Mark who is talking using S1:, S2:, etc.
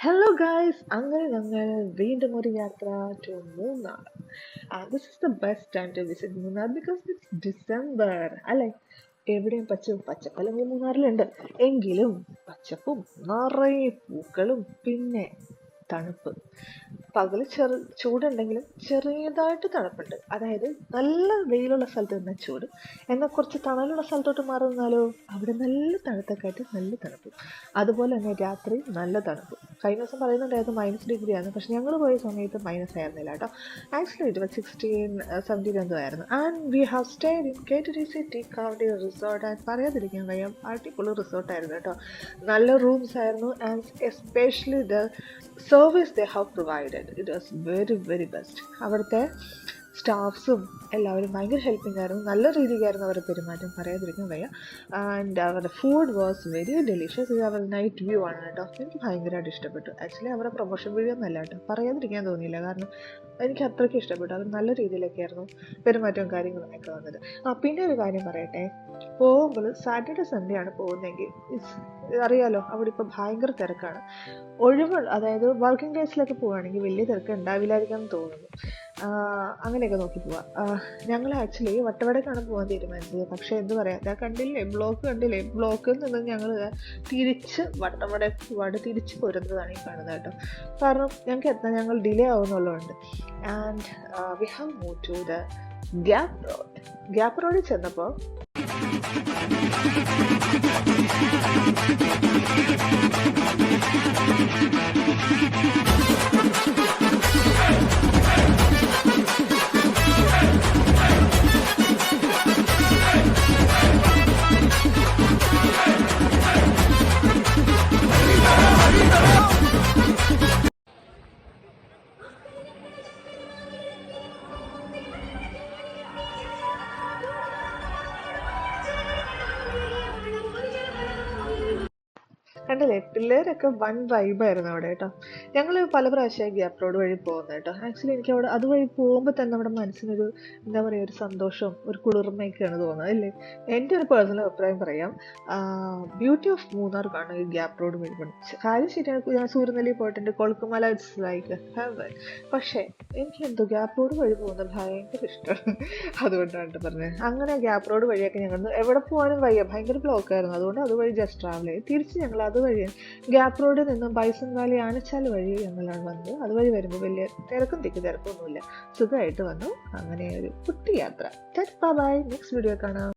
S1: Hello guys, അങ്ങനെ ഞങ്ങൾ വീണ്ടും ഒരു യാത്ര to Munnar. This is the best time to visit Munnar because it's December അല്ലേ. എവിടെയും പച്ചപ്പല്ലെങ്കിൽ മൂന്നാറിലുണ്ട്. എങ്കിലും പച്ചപ്പും നിറയെ പൂക്കളും പിന്നെ തണുപ്പ്. പകല് ചൂടുണ്ടെങ്കിലും ചെറിയതായിട്ട് തണുപ്പുണ്ട്. അതായത് നല്ല വെയിലുള്ള സ്ഥലത്ത് നിന്ന ചൂട്, എന്നാൽ കുറച്ച് തണലുള്ള സ്ഥലത്തോട്ട് മാറി നിന്നാലോ അവിടെ നല്ല തണുത്തൊക്കെ നല്ല തണുപ്പ്. അതുപോലെ തന്നെ രാത്രി നല്ല തണുപ്പ്. കഴിഞ്ഞ ദിവസം പറയുന്നുണ്ടായിരുന്നു -ഡിഗ്രിയാണ്, പക്ഷെ ഞങ്ങൾ പോയ സമയത്ത് മൈനസ് ആയിരുന്നില്ല കേട്ടോ. ആക്ച്വലി ഇറ്റ് വാസ് 16-17 എന്തോ ആയിരുന്നു. And we have stayed in KTDC tea county resort. And പറയാതിരിക്കാൻ വയ്യ, അടിപൊളി റിസോർട്ടായിരുന്നു കേട്ടോ. നല്ല റൂംസ് ആയിരുന്നു. And especially the service they have provided, it was very very best. അവിടുത്തെ സ്റ്റാഫ്സും എല്ലാവരും ഭയങ്കര ഹെൽപ്പിംഗ് ആയിരുന്നു. നല്ല രീതിക്കായിരുന്നു അവരുടെ പെരുമാറ്റം, പറയാതിരിക്കാൻ വയ്യ. ആൻഡ് അവരുടെ ഫുഡ് വാസ് വെരി ഡെലിഷ്യസ്. ഇത് അവരുടെ നൈറ്റ് വ്യൂ ആണ് കേട്ടോ. എനിക്ക് ഭയങ്കരമായിട്ട് ഇഷ്ടപ്പെട്ടു. ആക്ച്വലി അവരുടെ പ്രൊമോഷൻ വീഡിയോ ഒന്നല്ല കേട്ടോ, പറയാതിരിക്കാൻ തോന്നിയില്ല, കാരണം എനിക്ക് അത്രയ്ക്ക് ഇഷ്ടപ്പെട്ടു. അവർ നല്ല രീതിയിലൊക്കെ ആയിരുന്നു പെരുമാറ്റവും കാര്യങ്ങളും ഒക്കെ വന്നത്. പിന്നെ ഒരു കാര്യം പറയട്ടെ, പോകുമ്പോൾ സാറ്റർഡേ സൺഡേ ആണ് പോകുന്നതെങ്കിൽ അറിയാലോ, അവിടെ ഇപ്പോൾ ഭയങ്കര തിരക്കാണ്. അതായത് വർക്കിംഗ് ഡേയ്സിലൊക്കെ പോവുകയാണെങ്കിൽ വലിയ തിരക്ക് ഉണ്ടാവില്ലായിരിക്കും എന്ന് തോന്നുന്നു. അങ്ങനെയൊക്കെ നോക്കി പോവാം. ഞങ്ങൾ ആക്ച്വലി വട്ടവടക്കാണ് പോകാൻ തീരുമാനിച്ചത്. പക്ഷേ എന്ത് പറയാം, ഞാൻ കണ്ടില്ലേ ബ്ലോക്കിൽ നിന്ന് ഞങ്ങൾ തിരിച്ച് വട്ടവടക്ക് പോവാണ്ട് തിരിച്ച് പോരുന്നതാണ് ഈ കാണുന്നത് കേട്ടോ. കാരണം ഞങ്ങൾ ഡിലേ ആവുന്നുള്ളതുകൊണ്ട്. And we have move to the gap റോഡിൽ ചെന്നപ്പോൾ കണ്ടില്ലേ, പിള്ളേരൊക്കെ വൺ വൈബായിരുന്നു അവിടെ കേട്ടോ. ഞങ്ങൾ പല പ്രാവശ്യമായി ഗ്യാപ്പ് റോഡ് വഴി പോകുന്നത് കേട്ടോ. ആക്ച്വലി എനിക്ക് അവിടെ അതുവഴി പോകുമ്പോൾ തന്നെ നമ്മുടെ മനസ്സിനൊരു എന്താ പറയുക, ഒരു സന്തോഷവും ഒരു കുളിർമയൊക്കെയാണ് തോന്നുന്നത് അല്ലേ. എൻ്റെ ഒരു പേഴ്സണൽ അഭിപ്രായം പറയാം, ബ്യൂട്ടി ഓഫ് മൂന്നാർ കാണുക ഈ ഗ്യാപ്പ് റോഡ് വഴി പോകണം. കാര്യം ശരിയാണ്, ഞാൻ സൂര്യനെല്ലി പോയിട്ടുണ്ട്, കൊളുക്കുമല ഇറ്റ്സ് ലൈക്ക് ഹെവൻ. പക്ഷേ എനിക്ക് എന്തോ ഗ്യാപ്പ് റോഡ് വഴി പോകുന്നത് ഭയങ്കര ഇഷ്ടമാണ്. അതുകൊണ്ടാണ് പറഞ്ഞത്. അങ്ങനെ ഗ്യാപ്പ് റോഡ് വഴിയൊക്കെ ഞങ്ങൾ എവിടെ പോകാനും വയ്യ, ഭയങ്കര ബ്ലോക്കായിരുന്നു. അതുകൊണ്ട് അതുവഴി ജസ്റ്റ് ട്രാവൽ ചെയ്യും. തിരിച്ച് ഞങ്ങൾ അതുവഴി ഗ്യാപ്പ് റോഡിൽ നിന്നും ബൈസൺ വാലി ആനച്ചാൽ വഴി ഞങ്ങളാണ് വന്നത്. അതുവഴി വരുമ്പോൾ വലിയ തിരക്കൊന്നുമില്ല, സുഖമായിട്ട് വന്നു. അങ്ങനെ ഒരു കുട്ടി യാത്ര. ബൈ, നെക്സ്റ്റ് വീഡിയോ കാണാം.